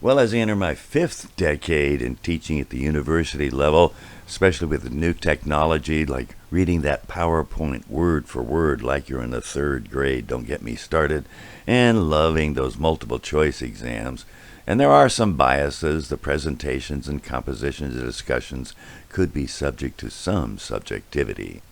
Well, as I enter my fifth decade in teaching at the university level, especially with the new technology like reading that PowerPoint word for word like you're in the third grade, don't get me started, and loving those multiple choice exams. And there are some biases. The presentations and compositions and discussions could be subject to some subjectivity.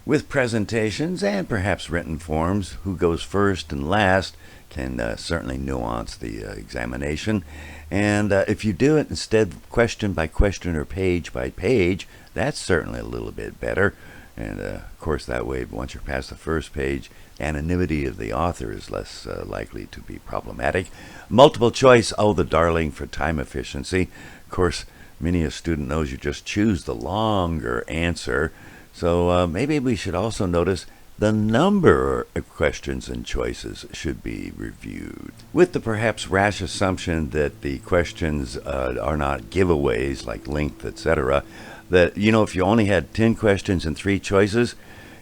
With presentations and perhaps written forms, who goes first and last can certainly nuance the examination. And if you do it instead question by question or page by page, that's certainly a little bit better. And of course, that way, once you're past the first page, anonymity of the author is less likely to be problematic. Multiple choice, oh, the darling for time efficiency. Of course, many a student knows you just choose the longer answer. So maybe we should also notice the number of questions and choices should be reviewed. With the perhaps rash assumption that the questions are not giveaways like length, etc., that, if you only had 10 questions and 3 choices,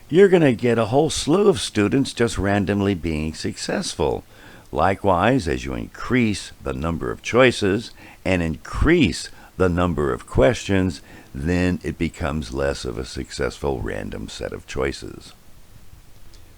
you're going to get a whole slew of students just randomly being successful. Likewise, as you increase the number of choices and increase the number of questions, then it becomes less of a successful random set of choices.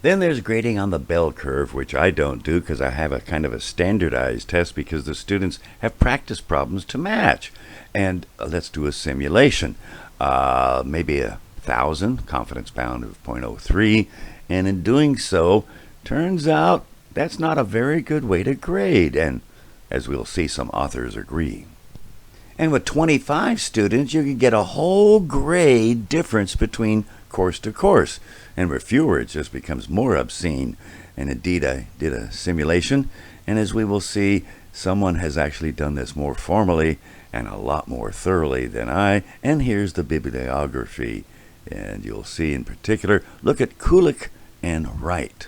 Then there's grading on the bell curve, which I don't do because I have a kind of a standardized test because the students have practice problems to match. And let's do a simulation. Maybe 1,000, confidence bound of 0.03. And in doing so, turns out that's not a very good way to grade. And as we'll see, some authors agree. And with 25 students, you can get a whole grade difference between course to course. And with fewer, it just becomes more obscene. And indeed, I did a simulation. And as we will see, someone has actually done this more formally and a lot more thoroughly than I. And here's the bibliography. And you'll see in particular, look at Kulik and Wright.